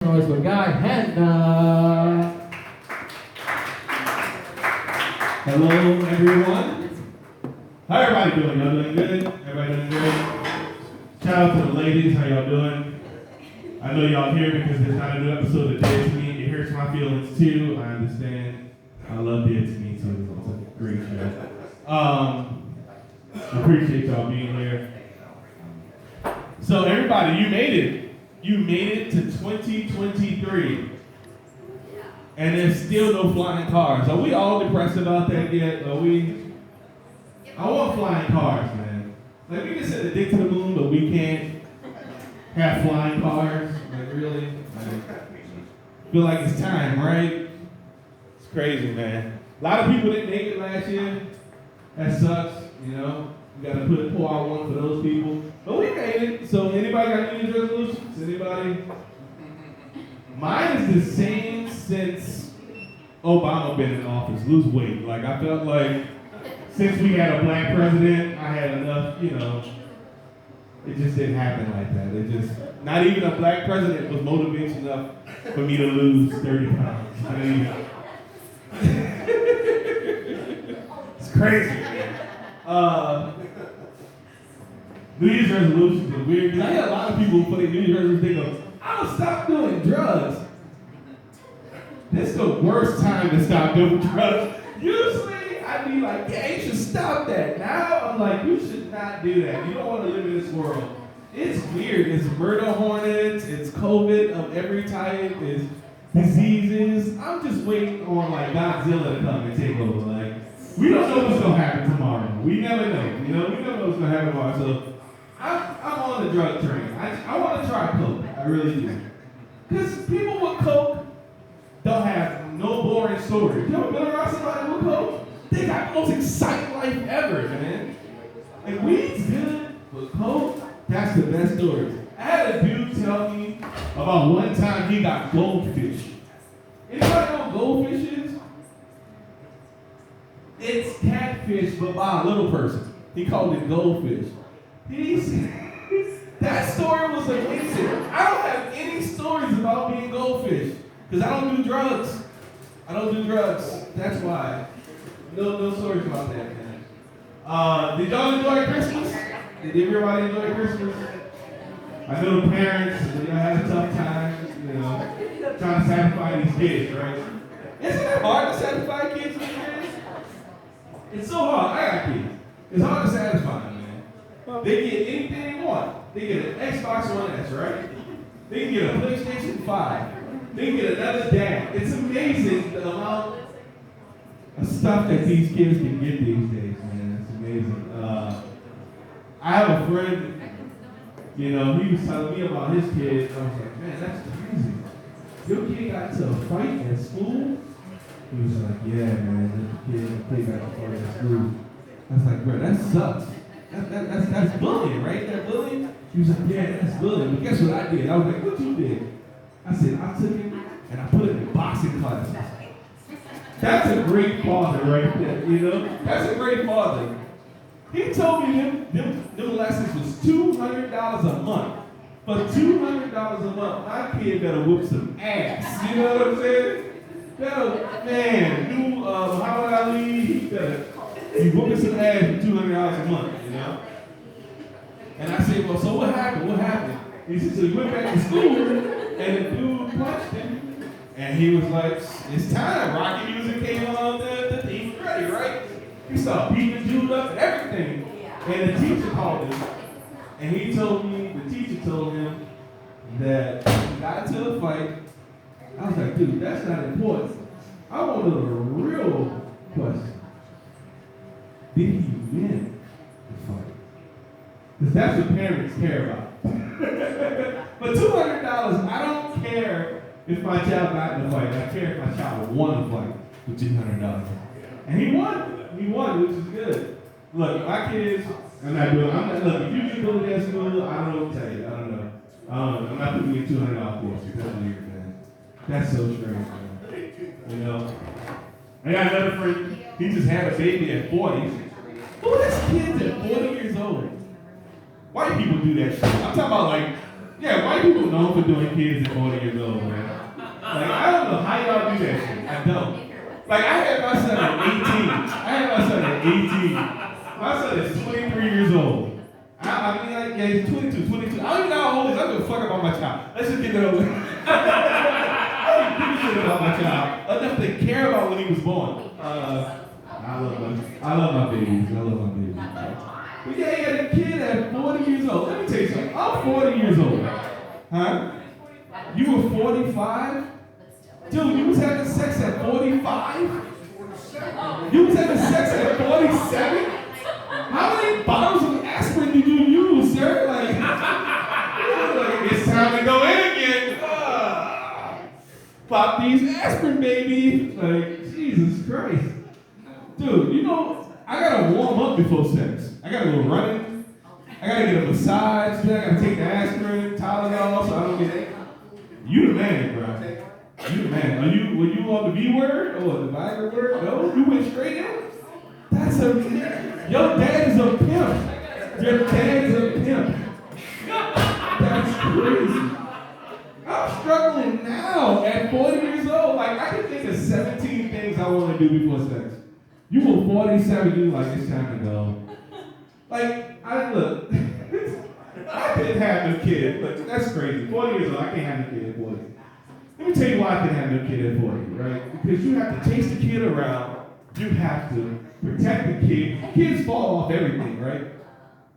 Noise for Guy Hanna. Hello, everyone. How everybody doing? Y'all doing good? Everybody doing good? Shout out to the ladies. How y'all doing? I know y'all here because there's not a new episode of Dead to Me. It hurts my feelings too. I understand. I love Dead to Me too. It's a great show. Appreciate y'all being here. So everybody, you made it. You made it to 2023. And there's still no flying cars. Are we all depressed about that yet? I want flying cars, man. Like, we can send a dick to the moon, but we can't have flying cars. Like, really? I feel like it's time, right? It's crazy, man. A lot of people didn't make it last year. That sucks, you know? We gotta pour out one for those people. But we made it. So anybody got New Year's resolutions? Anybody? Mine is the same since Obama been in office. Lose weight. Like, I felt like since we had a black president, I had enough, you know. It just didn't happen like that. It just, not even a black president was motivation enough for me to lose 30 pounds. I mean, it's crazy. New Year's resolutions are weird. Because I had a lot of people put in New Year's resolutions, they go, I'll stop doing drugs. This is the worst time to stop doing drugs. Usually, I'd be like, yeah, you should stop that. Now, I'm like, you should not do that. You don't want to live in this world. It's weird. It's murder hornets. It's COVID of every type. It's diseases. I'm just waiting on, like, Godzilla to come and take over. Like, we don't know what's going to happen tomorrow. We never know. You know, we never know what's going to happen tomorrow. So, I'm on the drug train. I want to try coke. I really do. Because people with coke don't have no boring stories. You ever been around somebody with coke? They got the most exciting life ever, man. And weed's good, but coke, that's the best story. I had a dude tell me about one time he got goldfish. Anybody know what goldfish is? It's catfish, but by a little person. He called it goldfish. That story was amazing. I don't have any stories about being goldfish because I don't do drugs. That's why. No stories about that, man. Did y'all enjoy Christmas? Did everybody enjoy Christmas? I know the parents, had a tough time, trying to satisfy these kids, right? Isn't it hard to satisfy kids these days? It's so hard. I got kids. It's hard to satisfy them, man. They get anything they want. They get an Xbox One S, right? They can get a PlayStation 5. They can get another dad. It's amazing the amount of stuff that these kids can get these days, man. It's amazing. I have a friend, he was telling me about his kid. I was like, man, that's crazy. Your kid got into a fight at school? He was like, yeah, man, the kid got into a fight at school. I was like, bro, that sucks. That's bullying, right? That bullying? He was like, yeah, that's bullying. But guess what I did? I was like, what you did? I said, I took him and I put him in boxing classes. That's a great father right there, That's a great father. He told me them lessons was $200 a month. For $200 a month, my kid better whoop some ass. You know what I'm saying? Man, Muhammad Ali, he better be whooping some ass for $200 a month, And I said, well, so what happened? He said, so he went back to school, and the dude punched him. And he was like, it's time. Rocky music came on, he was ready, right? He started beating the dude up and everything. And the teacher called him. And the teacher told him that he got into the fight. I was like, dude, that's not important. I want to know the real question. Did he win the fight? Because that's what parents care about. But $200, I don't care if my child got in a fight. I care if my child won a fight for $200. And he won, which is good. Look, my kids, look, if you get bullied at school, I don't know what to tell you. I don't know. I'm not putting you $200 course. That's weird, man. That's so strange, man. I got another friend, he just had a baby at 40. Who has kids at 40 years old? White people do that shit. I'm talking about like Yeah, white people known for doing kids at 40 years old, man. Like, I don't know how y'all do that shit. I don't. Like, I had my son at 18. My son is 23 years old. I mean, like, yeah, he's 22. I don't even know how old he is. I don't give a fuck about my child. Let's just get that over with. I don't give a shit about my child. Enough to care about when he was born. I love my babies. But yeah, he had a kid at 40 years old. Let me tell you something. I'm 40 years old. Huh? You were 45? Dude, you was having sex at 45? You was having sex at 47? How many bottles of aspirin did you use, sir? Like it's time to go in again. Pop these aspirin, baby. Like, Jesus Christ. Dude, you know, I gotta warm up before sex. I gotta go running. I gotta get a massage. Then I gotta take the aspirin, Tylenol, so I don't get it. You the man, bro. You the man. Were you on the V word or the Viagra word? No, you went straight in. Your dad is a pimp. Your dad is a pimp. That's crazy. I'm struggling now at 40 years old. Like, I can think of 17 things I want to do before sex. You were 47, you like, it's time to go. Like, look, I couldn't have no kid. Look, that's crazy. 40 years old, I can't have no kid at 40. Let me tell you why I couldn't have no kid at 40, right? Because you have to chase the kid around. You have to protect the kid. Kids fall off everything, right?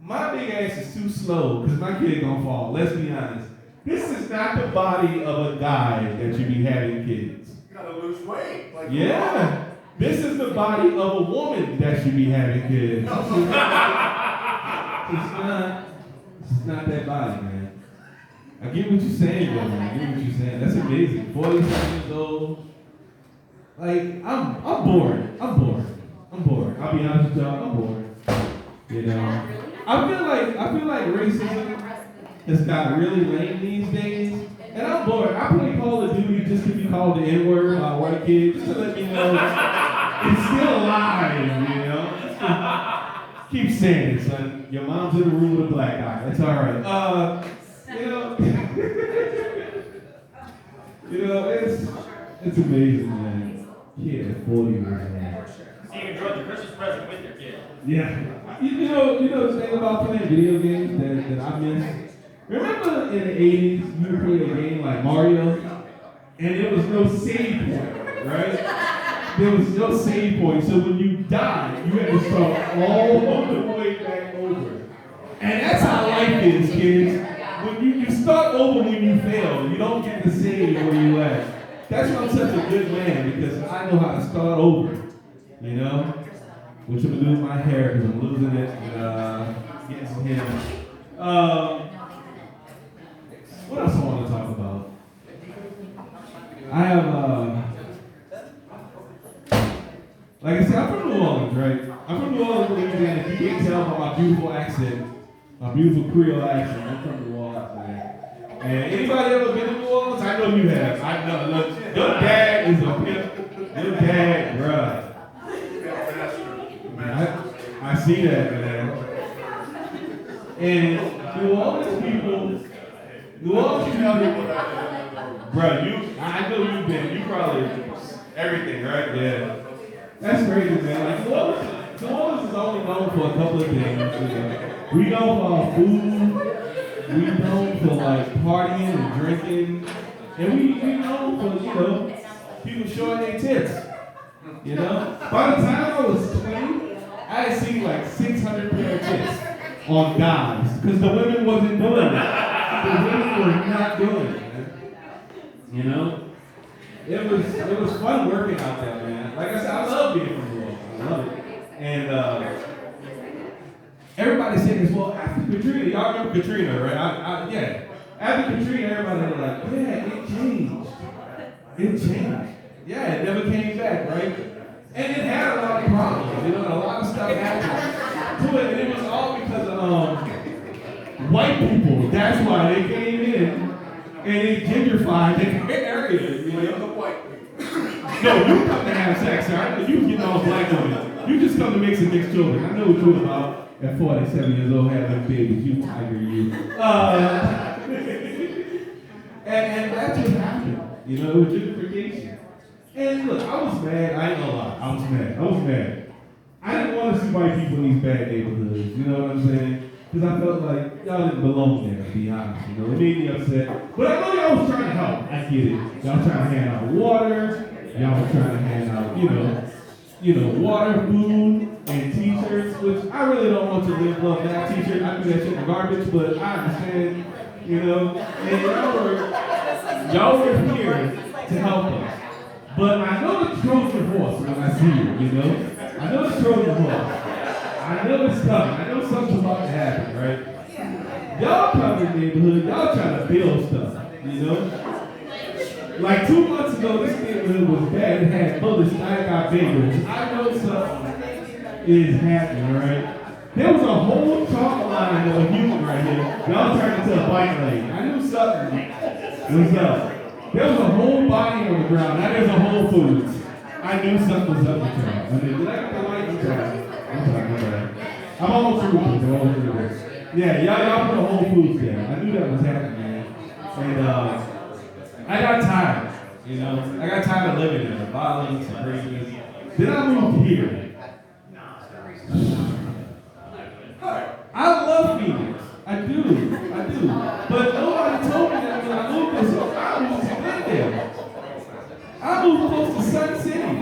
My big ass is too slow because my kid gonna fall. Let's be honest. This is not the body of a guy that you be having kids. You gotta lose weight. Like, yeah. This is the body of a woman that should be having kids. It's not that body, man. I get what you're saying, though, man. I get what you're saying. That's amazing. 47 years old. Like, I'm bored. I'll be honest with y'all, I'm bored. You know? I feel like racism has got really lame these days. And I'm bored. I play Call of Duty just to be called the N-word by a white kid, just to let me know it's still alive, you know? Keep saying it, son. Your mom's in the room with a black guy. That's all right. You know, it's amazing, man. Kid at 40 years old. So you enjoyed the Christmas present with your kid. Yeah. You know the thing about playing video games that I miss? Remember in the 80s, you would play a game like Mario, and there was no save point, right? There was no save point, so when you died, you had to start all the way back over. And that's how life is, kids. When you start over when you fail, you don't get to save where you at. That's why I'm such a good man, because I know how to start over, you know? Which I'm gonna do with my hair, because I'm losing it and getting some hair. What else I want to talk about? I have, like I said, I'm from New Orleans, right? I'm from New Orleans, Louisiana. If you can't tell by my beautiful accent, my beautiful Creole accent, I'm from New Orleans, man. And anybody ever been to New Orleans? I know you have. I know. Look, your dad is a pimp. Your dad, bruh. I see that, man. And New Orleans people, bro, I know you've been, you probably, everything, right? Yeah. That's crazy, man. Like, New Orleans is only known for a couple of things. You know? We know for our food, we know for, like, partying and drinking, and we know for, you know, people showing their tits. You know? By the time I was 20, I had seen, like, 600 pair of tits on guys, because the women wasn't doing it. The women were not doing it, man. You know? It was fun working out there, man. Like I said, I love being from New Orleans. I love it. And everybody said this, well, after Katrina, y'all remember Katrina, right? Yeah. After Katrina, everybody was like, yeah, it changed. It changed. Yeah, it never came back, right? And it had a lot of problems. You know, a lot of stuff happened to it, and it was all because of white people. That's why they came in and they gentrified the area. You know? No, you come to have sex, sir. I know you getting all black women. You just come to mix and mix children. I know what you're about at 47 years old having babies. You tiger, you. And that's what happened. You know, it was gentrification. And look, I was mad. I ain't gonna lie. I was mad. I didn't want to see white people in these bad neighborhoods. You know what I'm saying? Because I felt like y'all didn't belong there, to be honest. You know, it made me upset. But I know y'all was trying to help. I get it. Y'all trying to hand out water. Y'all was trying to hand out, water, food, and t-shirts, which I really don't want to live love that t-shirt. I do that shit in garbage, but I understand, and y'all were here to help us. But I know the Trojan horse when I see it, I know the Trojan horse. I know it's coming. I know something's about to happen, right? Y'all come in the neighborhood, y'all trying to build stuff, Like 2 months ago, this neighborhood was bad. It had bullets, now it got bigger. I know something is happening, right? There was a whole chalk line of a human right here. Y'all turned into a bike lane. I knew something was up. There was a whole body on the ground. Now there's a Whole Foods. I knew something was up with y'all. Did I get the light? I'm sorry. I'm almost through. Yeah, y'all put a Whole Foods there. I knew that was happening, man. And I got tired. I got tired of living there, the violence, the craziness. Then I moved here. I love Phoenix. I do. But nobody told me that when I moved there, so I moved to live there. I moved close to Sun City.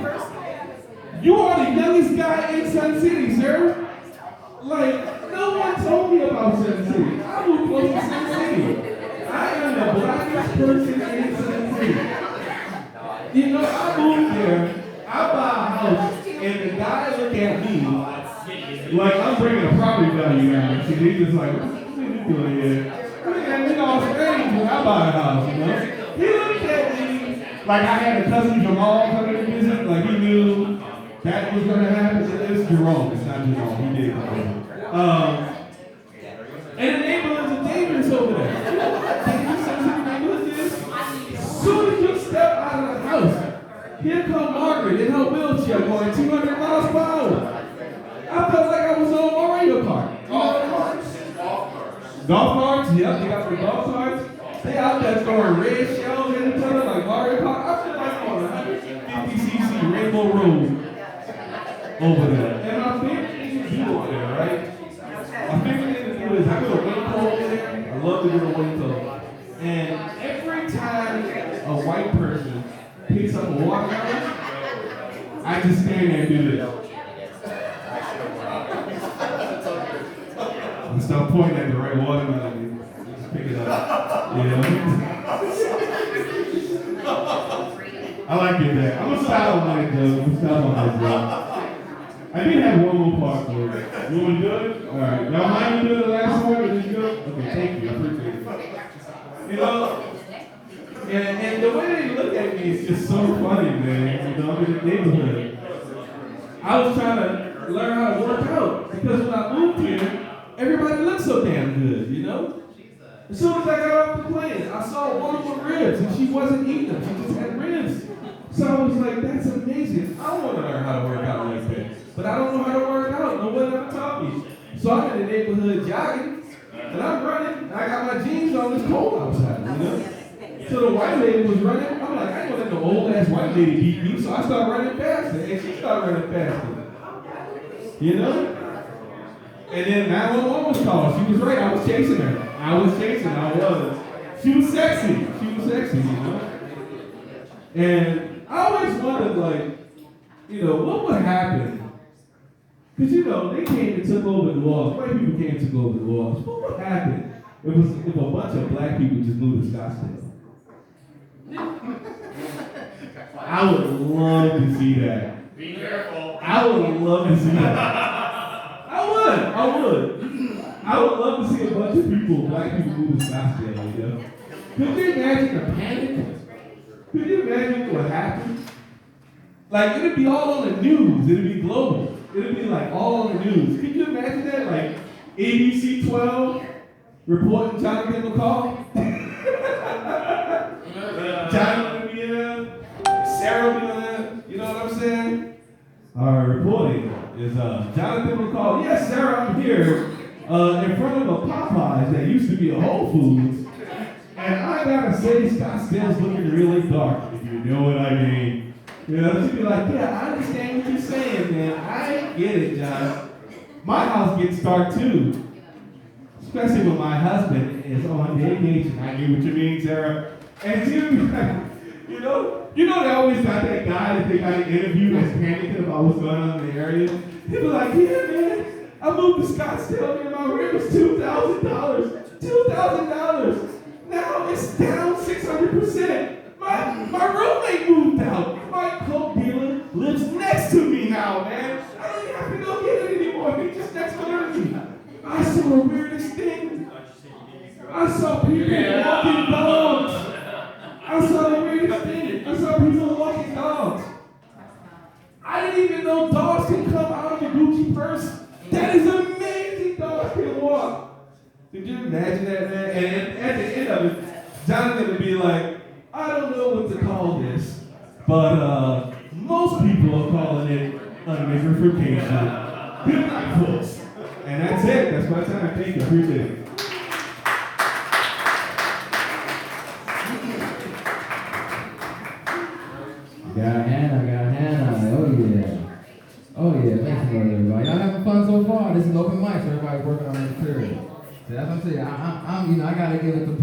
You are the youngest guy in Sun City, sir. Like, no one told me about Sun City. I moved close to Sun City. I am the blackest person in Sun City. I moved there, I buy a house, and the guy look at me like I'm bringing a property value down. So he's just like, what are you doing here? Look at me all strange when I buy a house, He looked at me like I had a cousin Jamal coming to visit, like he knew that was going to happen. It's Jerome, it's not Jerome, he did come over. And the neighborhoods are dangerous over there. As soon as you step out of the house, here come Margaret in her wheelchair going 200 miles per hour. I felt like I was on Mario Kart. Golf carts, yep, they got the golf carts. They out there throwing red shells at each other like Mario Kart. I feel like I'm on 150cc Rainbow Road over there. And my favorite thing to do over there, right? My favorite thing to do is I go to Waco over there. I love to go to Waco. And every time a white person picks up a water gun, I just stand there and do this. And start pointing at the right watermelon and just pick it up. I like it there. I'm gonna stop on that, Joe. I did have one more part for you. You want to do it? All right. Y'all mind me doing the last one? Or just go? Okay, thank you. I appreciate it. And the way they look at me is just so funny, man. I'm in the neighborhood. I was trying to learn how to work out because when I moved here, everybody looked so damn good, As soon as I got off the plane, I saw a woman with ribs and she wasn't eating them. She just had ribs. So I was like, that's amazing. I want to learn how to work out like that. But I don't know how to work out. No one ever taught me. So I'm in the neighborhood jogging, and I'm running. I got my jeans on. It's cold outside, So the white lady was running. I'm like, I ain't gonna let no old ass white lady beat me. So I started running faster, and she started running faster. And then 911 was called. She was right. I was chasing her. She was sexy. And I always wondered, what would happen? Because, they came and took over New Orleans. White people came and took over New Orleans. What would happen if a bunch of black people just moved to Scottsdale? I would love to see that. Be careful. I would love to see that. I would. I would love to see a bunch of people, black people, move to Scottsdale, Could you imagine the panic? Could you imagine what happened? It'd be all on the news. It'd be global. It'd be all on the news. Can you imagine that? ABC 12 reporting Jonathan McCall? Jonathan would be there. Sarah would be there. You know what I'm saying? Our reporting is Jonathan McCall. Yes, Sarah, I'm here in front of a Popeyes that used to be a Whole Foods. And I I gotta say Scottsdale's looking really dark, if you know what I mean. You know, she'd be like, yeah, I understand what you're saying, man. I get it, John. My house gets dark too. Especially when my husband is on vacation. I get what you mean, Sarah. And you know they always got that guy that they got to interview that's panicking about what's going on in the area. He was like, yeah, man, I moved to Scottsdale and my rent was $2,000. $2,000. Now it's down 600%. My roommate moved out. My coke dealer lives next to me now, man. I don't even have to go get it anymore. He's just next door to me. I saw the weirdest thing. I saw people walking dogs. I saw the weirdest thing. I saw people walking dogs. I didn't even know dogs can come out of a Gucci purse. That is amazing. Dogs can walk. Did you imagine that, man? And at the end of it, John's gonna be like, I don't know what to call this, but most people are calling it unnitrification. Good night, folks. And that's it. That's my time. Thank you. Appreciate it. Got Hannah. Oh yeah, thanks for everybody. Y'all having fun so far? This is open mic, so everybody's working on their material. So that's what I'm saying. I gotta give it to